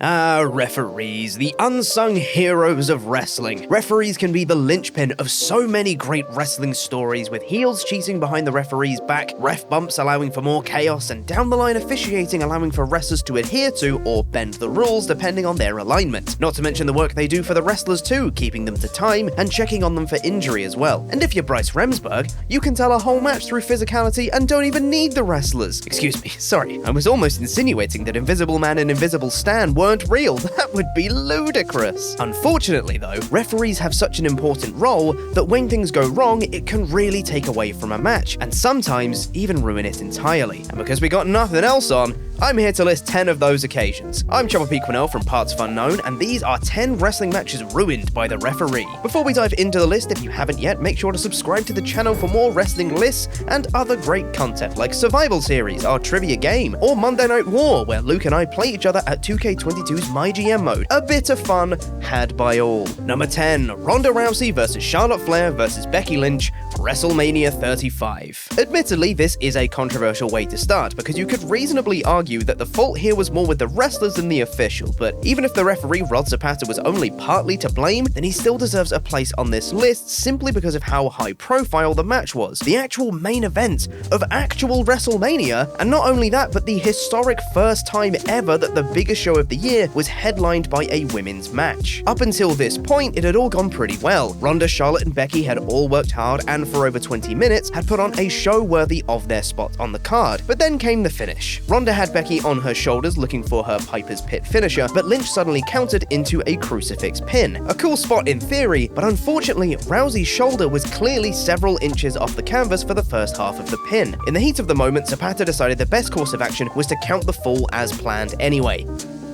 Referees, the unsung heroes of wrestling. Referees can be the linchpin of so many great wrestling stories, with heels cheating behind the referee's back, ref bumps allowing for more chaos, and down the line officiating allowing for wrestlers to adhere to or bend the rules depending on their alignment. Not to mention the work they do for the wrestlers too, keeping them to time and checking on them for injury as well. And if you're Bryce Remsburg, you can tell a whole match through physicality and don't even need the wrestlers. Excuse me, sorry, I was almost insinuating that Invisible Man and Invisible Stan weren't real. That would be ludicrous. Unfortunately though, referees have such an important role that when things go wrong, it can really take away from a match, and sometimes even ruin it entirely. And because we got nothing else on, I'm here to list 10 of those occasions. I'm partsFUNknown from partsFUNknown, and these are 10 wrestling matches ruined by the referee. Before we dive into the list, if you haven't yet, make sure to subscribe to the channel for more wrestling lists and other great content like Survival Series, our trivia game, or Monday Night War, where Luke and I play each other at 2K22's MyGM mode. A bit of fun had by all. Number 10, Ronda Rousey vs Charlotte Flair vs Becky Lynch, WrestleMania 35. Admittedly, this is a controversial way to start, because you could reasonably argue that the fault here was more with the wrestlers than the official, but even if the referee Rod Zapata was only partly to blame, then he still deserves a place on this list simply because of how high profile the match was. The actual main event of actual WrestleMania, and not only that, but the historic first time ever that the biggest show of the year was headlined by a women's match. Up until this point, it had all gone pretty well. Ronda, Charlotte, and Becky had all worked hard and for over 20 minutes had put on a show worthy of their spot on the card. But then came the finish. Ronda had Becky on her shoulders looking for her Piper's Pit finisher, but Lynch suddenly countered into a crucifix pin. A cool spot in theory, but unfortunately, Rousey's shoulder was clearly several inches off the canvas for the first half of the pin. In the heat of the moment, Zapata decided the best course of action was to count the fall as planned anyway.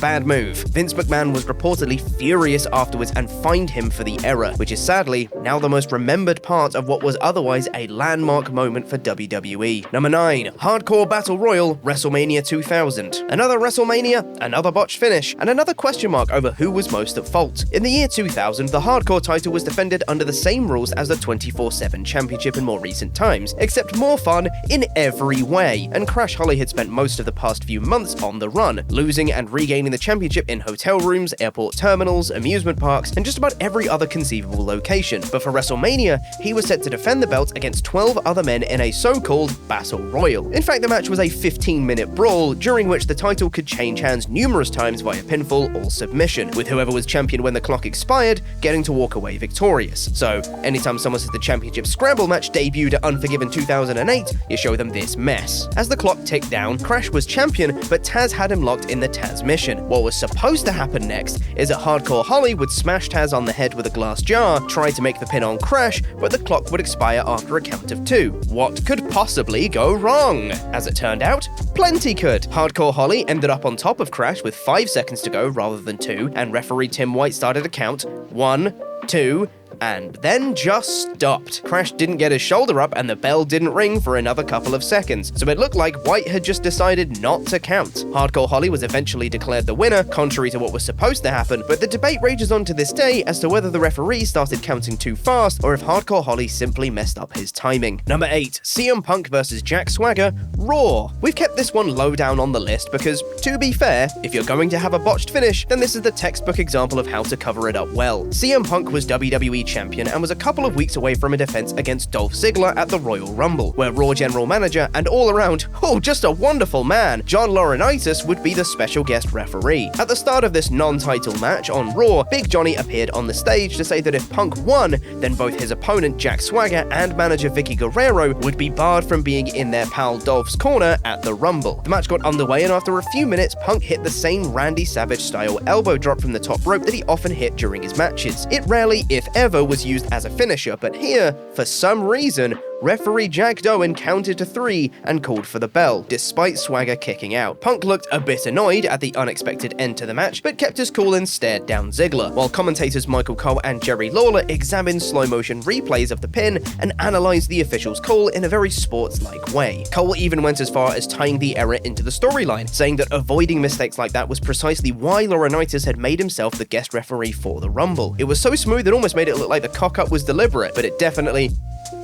Bad move. Vince McMahon was reportedly furious afterwards and fined him for the error, which is sadly now the most remembered part of what was otherwise a landmark moment for WWE. Number 9, Hardcore Battle Royal, WrestleMania 2000. Another WrestleMania, another botched finish, and another question mark over who was most at fault. In the year 2000, the Hardcore title was defended under the same rules as the 24/7 championship in more recent times, except more fun in every way, and Crash Holly had spent most of the past few months on the run, losing and regaining the championship in hotel rooms, airport terminals, amusement parks, and just about every other conceivable location. But for WrestleMania, he was set to defend the belt against 12 other men in a so-called Battle Royal. In fact, the match was a 15-minute brawl, during which the title could change hands numerous times via pinfall or submission, with whoever was champion when the clock expired getting to walk away victorious. So, anytime someone says the championship scramble match debuted at Unforgiven 2008, you show them this mess. As the clock ticked down, Crash was champion, but Taz had him locked in the Taz mission. What was supposed to happen next is that Hardcore Holly would smash Taz on the head with a glass jar, try to make the pin on Crash, but the clock would expire after a count of 2. What could possibly go wrong? As it turned out, plenty could. Hardcore Holly ended up on top of Crash with 5 seconds to go rather than 2, and referee Tim White started a count 1, 2, and then just stopped. Crash didn't get his shoulder up and the bell didn't ring for another couple of seconds, so it looked like White had just decided not to count. Hardcore Holly was eventually declared the winner, contrary to what was supposed to happen, but the debate rages on to this day as to whether the referee started counting too fast or if Hardcore Holly simply messed up his timing. Number 8, CM Punk vs Jack Swagger, Raw. We've kept this one low down on the list because, to be fair, if you're going to have a botched finish, then this is the textbook example of how to cover it up well. CM Punk was WWE champion and was a couple of weeks away from a defense against Dolph Ziggler at the Royal Rumble, where Raw general manager and all-around, just a wonderful man, John Laurinaitis would be the special guest referee. At the start of this non-title match on Raw, Big Johnny appeared on the stage to say that if Punk won, then both his opponent Jack Swagger and manager Vicky Guerrero would be barred from being in their pal Dolph's corner at the Rumble. The match got underway, and after a few minutes, Punk hit the same Randy Savage-style elbow drop from the top rope that he often hit during his matches. It rarely, if ever, was used as a finisher, but here, for some reason, referee Jack Doan counted to 3 and called for the bell, despite Swagger kicking out. Punk looked a bit annoyed at the unexpected end to the match, but kept his cool and stared down Ziggler, while commentators Michael Cole and Jerry Lawler examined slow-motion replays of the pin and analyzed the official's call in a very sports-like way. Cole even went as far as tying the error into the storyline, saying that avoiding mistakes like that was precisely why Laurinaitis had made himself the guest referee for the Rumble. It was so smooth it almost made it look like the cock-up was deliberate, but it definitely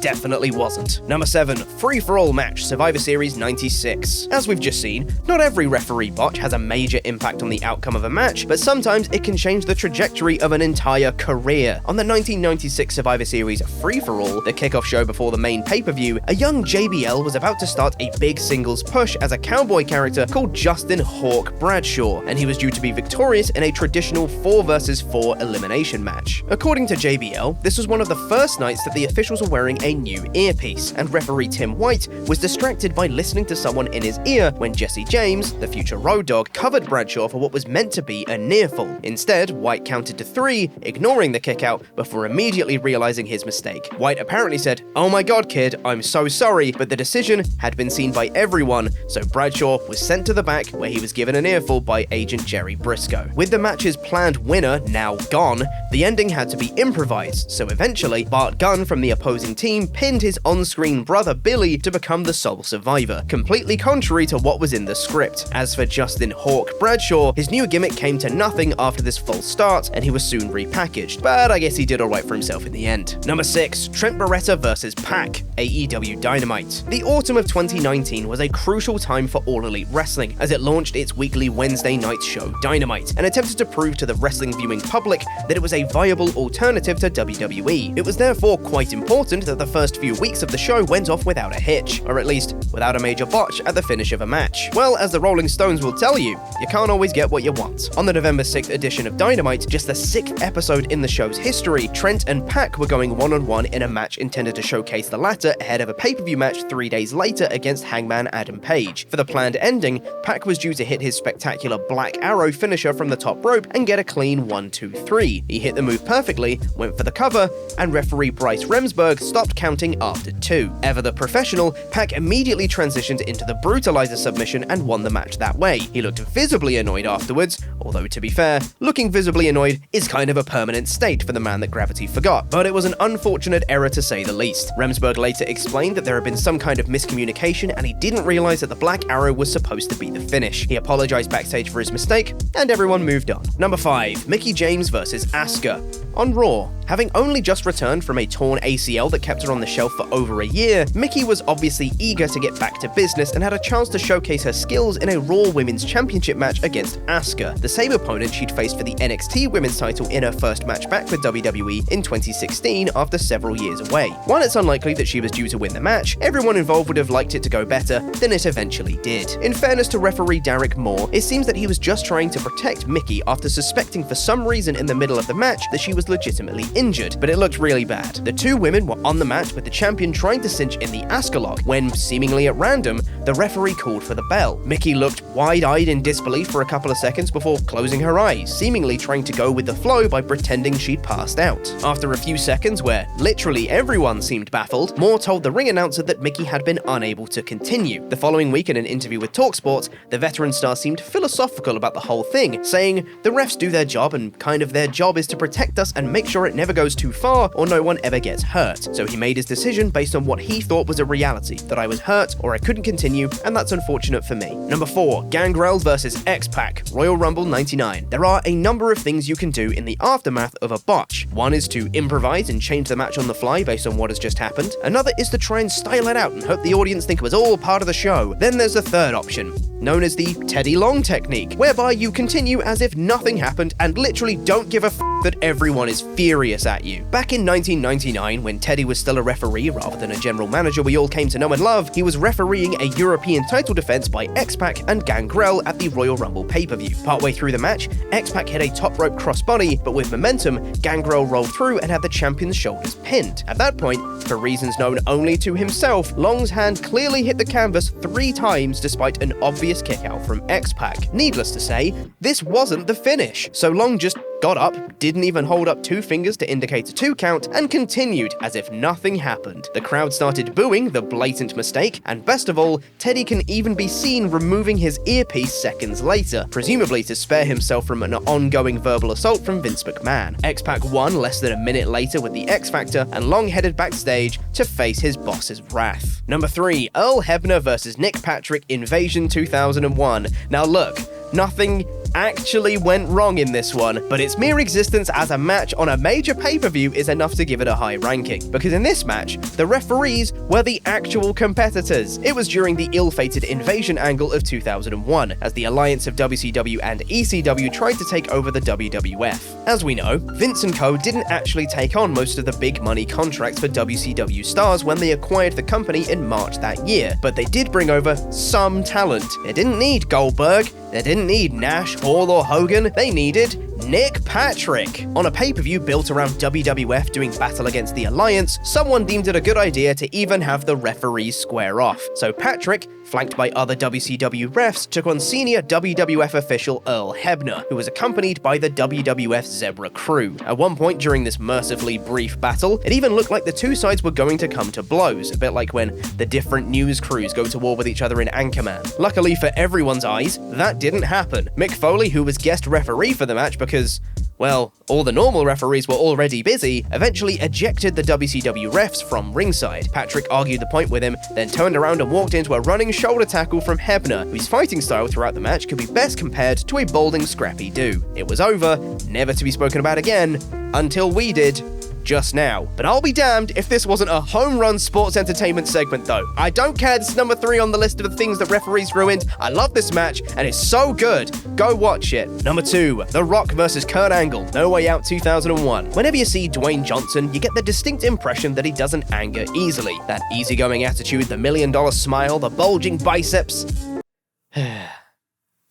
definitely wasn't. Number 7. Free-for-all match, Survivor Series 96. As we've just seen, not every referee botch has a major impact on the outcome of a match, but sometimes it can change the trajectory of an entire career. On the 1996 Survivor Series Free-for-all, the kickoff show before the main pay-per-view, a young JBL was about to start a big singles push as a cowboy character called Justin Hawk Bradshaw, and he was due to be victorious in a traditional 4 vs 4 elimination match. According to JBL, this was one of the first nights that the officials were wearing a new earpiece, and referee Tim White was distracted by listening to someone in his ear when Jesse James, the future Road Dogg, covered Bradshaw for what was meant to be a near fall. Instead, White counted to 3, ignoring the kickout, before immediately realizing his mistake. White apparently said, "Oh my god, kid, I'm so sorry," but the decision had been seen by everyone, so Bradshaw was sent to the back where he was given an earful by Agent Jerry Briscoe. With the match's planned winner now gone, the ending had to be improvised, so eventually, Bart Gunn from the opposing team pinned his on-screen brother Billy to become the sole survivor, completely contrary to what was in the script. As for Justin Hawk Bradshaw, his new gimmick came to nothing after this false start, and he was soon repackaged, but I guess he did alright for himself in the end. Number 6. Trent Barretta vs. Pac, AEW Dynamite. The autumn of 2019 was a crucial time for All Elite Wrestling, as it launched its weekly Wednesday night show Dynamite, and attempted to prove to the wrestling viewing public that it was a viable alternative to WWE. It was therefore quite important that the first few weeks of the show went off without a hitch, or at least without a major botch at the finish of a match. Well, as the Rolling Stones will tell you can't always get what you want. On the November 6th edition of Dynamite, just the 6th episode in the show's history, Trent and Pac were going one-on-one in a match intended to showcase the latter ahead of a pay-per-view match 3 days later against Hangman Adam Page. For the planned ending, Pac was due to hit his spectacular Black Arrow finisher from the top rope and get a clean 1-2-3. He hit the move perfectly, went for the cover, and referee Bryce Remsburg stopped counting after 2. Ever the professional, Pac immediately transitioned into the Brutalizer submission and won the match that way. He looked visibly annoyed afterwards, although to be fair, looking visibly annoyed is kind of a permanent state for the man that gravity forgot, but it was an unfortunate error to say the least. Remsburg later explained that there had been some kind of miscommunication and he didn't realize that the Black Arrow was supposed to be the finish. He apologized backstage for his mistake, and everyone moved on. Number 5. Mickie James vs. Asuka. On Raw, having only just returned from a torn ACL that kept her on the shelf for over a year, Mickie was obviously eager to get back to business and had a chance to showcase her skills in a Raw Women's Championship match against Asuka, the same opponent she'd faced for the NXT Women's title in her first match back with WWE in 2016 after several years away. While it's unlikely that she was due to win the match, everyone involved would have liked it to go better than it eventually did. In fairness to referee Derek Moore, it seems that he was just trying to protect Mickie after suspecting for some reason in the middle of the match that she was legitimately injured, but it looked really bad. The two women were on the mat with the champion trying to cinch in the Asuka lock when, seemingly at random, the referee called for the bell. Mickie looked wide-eyed in disbelief for a couple of seconds before closing her eyes, seemingly trying to go with the flow by pretending she'd passed out. After a few seconds where literally everyone seemed baffled, Moore told the ring announcer that Mickie had been unable to continue. The following week in an interview with TalkSport, the veteran star seemed philosophical about the whole thing, saying, "The refs do their job and kind of their job is to protect us and make sure it never goes too far or no one ever gets hurt. So he made his decision based on what he thought was a reality, that I was hurt or I couldn't continue, and that's unfortunate for me." Number 4. Gangrel vs. X-Pac, Royal Rumble 99. There are a number of things you can do in the aftermath of a botch. One is to improvise and change the match on the fly based on what has just happened. Another is to try and style it out and hope the audience think it was all part of the show. Then there's the third option, known as the Teddy Long technique, whereby you continue as if nothing happened and literally don't give a that everyone is furious at you. Back in 1999, when Teddy was still a referee rather than a general manager we all came to know and love, he was refereeing a European title defense by X-Pac and Gangrel at the Royal Rumble pay-per-view. Partway through the match, X-Pac hit a top rope crossbody, but with momentum, Gangrel rolled through and had the champion's shoulders pinned. At that point, for reasons known only to himself, Long's hand clearly hit the canvas 3 times despite an obvious kick out from X-Pac. Needless to say, this wasn't the finish, so Long just got up, didn't even hold up 2 fingers to indicate a 2 count, and continued as if nothing happened. The crowd started booing the blatant mistake, and best of all, Teddy can even be seen removing his earpiece seconds later, presumably to spare himself from an ongoing verbal assault from Vince McMahon. X-Pac won less than a minute later with the X Factor, and Long headed backstage to face his boss's wrath. Number 3. Earl Hebner vs. Nick Patrick Invasion 2001. Now look, nothing actually went wrong in this one, but its mere existence as a match on a major pay-per-view is enough to give it a high ranking. Because in this match, the referees were the actual competitors. It was during the ill-fated Invasion angle of 2001, as the alliance of WCW and ECW tried to take over the WWF. As we know, Vince & Co. didn't actually take on most of the big money contracts for WCW stars when they acquired the company in March that year, but they did bring over some talent. They didn't need Goldberg, they didn't need Nash, Hall, or Hogan, they needed Nick Patrick. On a pay-per-view built around WWF doing battle against the Alliance, someone deemed it a good idea to even have the referees square off. So Patrick, flanked by other WCW refs, took on senior WWF official Earl Hebner, who was accompanied by the WWF Zebra crew. At one point during this mercifully brief battle, it even looked like the two sides were going to come to blows, a bit like when the different news crews go to war with each other in Anchorman. Luckily for everyone's eyes, that didn't happen. Mick Foley, who was guest referee for the match because, well, all the normal referees were already busy, eventually ejected the WCW refs from ringside. Patrick argued the point with him, then turned around and walked into a running shoulder tackle from Hebner, whose fighting style throughout the match could be best compared to a balding Scrappy-Doo. It was over, never to be spoken about again, until we did, just now. But I'll be damned if this wasn't a home run sports entertainment segment though. I don't care, this is number 3 on the list of the things that referees ruined. I love this match, and it's so good. Go watch it. Number 2, The Rock vs. Kurt Angle, No Way Out 2001. Whenever you see Dwayne Johnson, you get the distinct impression that he doesn't anger easily. That easygoing attitude, the $1 million smile, the bulging biceps.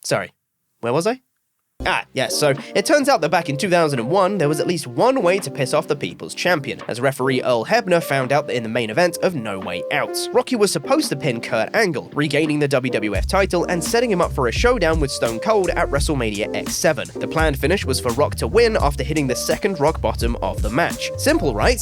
Sorry, where was I? Yes, so it turns out that back in 2001, there was at least one way to piss off the People's Champion, as referee Earl Hebner found out that in the main event of No Way Out, Rocky was supposed to pin Kurt Angle, regaining the WWF title and setting him up for a showdown with Stone Cold at WrestleMania X7. The planned finish was for Rock to win after hitting the second rock bottom of the match. Simple, right?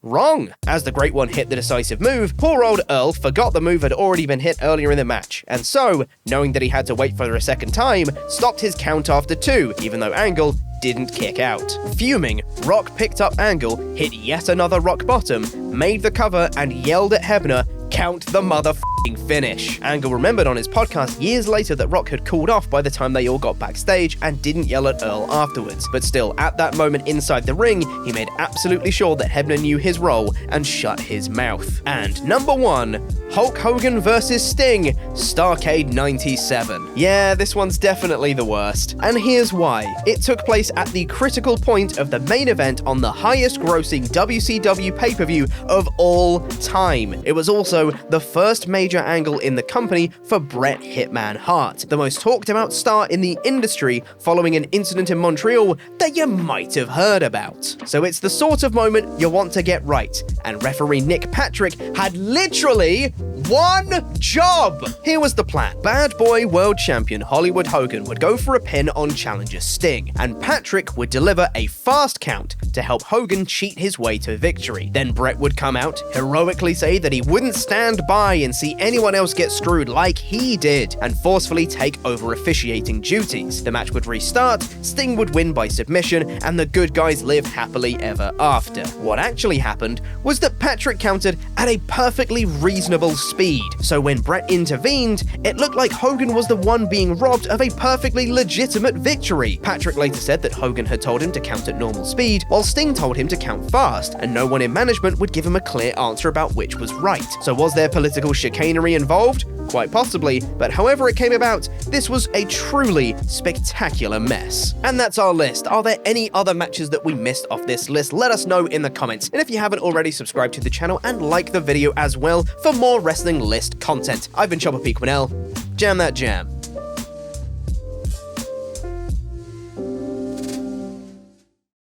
Wrong! As the Great One hit the decisive move, poor old Earl forgot the move had already been hit earlier in the match, and so, knowing that he had to wait for a second time, stopped his count after 2, even though Angle didn't kick out. Fuming, Rock picked up Angle, hit yet another rock bottom, made the cover, and yelled at Hebner, "Count the motherfucking finish." Angle remembered on his podcast years later that Rock had cooled off by the time they all got backstage and didn't yell at Earl afterwards. But still, at that moment inside the ring, he made absolutely sure that Hebner knew his role and shut his mouth. And number 1, Hulk Hogan vs. Sting, Starrcade 97. Yeah, this one's definitely the worst. And here's why. It took place at the critical point of the main event on the highest grossing WCW pay-per-view of all time. It was also the first major angle in the company for Bret Hitman Hart, the most talked about star in the industry following an incident in Montreal that you might have heard about. So it's the sort of moment you want to get right, and referee Nick Patrick had literally one job! Here was the plan. Bad boy world champion Hollywood Hogan would go for a pin on challenger Sting, and Patrick would deliver a fast count to help Hogan cheat his way to victory. Then Bret would come out, heroically say that he wouldn't stand by and see anyone else get screwed like he did, and forcefully take over officiating duties. The match would restart, Sting would win by submission, and the good guys live happily ever after. What actually happened was that Patrick countered at a perfectly reasonable speed, so when Bret intervened, it looked like Hogan was the one being robbed of a perfectly legitimate victory. Patrick later said that Hogan had told him to count at normal speed, while Sting told him to count fast, and no one in management would give him a clear answer about which was right. So was there political chicanery involved? Quite possibly, but however it came about, this was a truly spectacular mess. And that's our list. Are there any other matches that we missed off this list? Let us know in the comments. And if you haven't already, subscribe to the channel and like the video as well for more wrestling list content. I've been Chopper P. Quinnell. Jam that jam.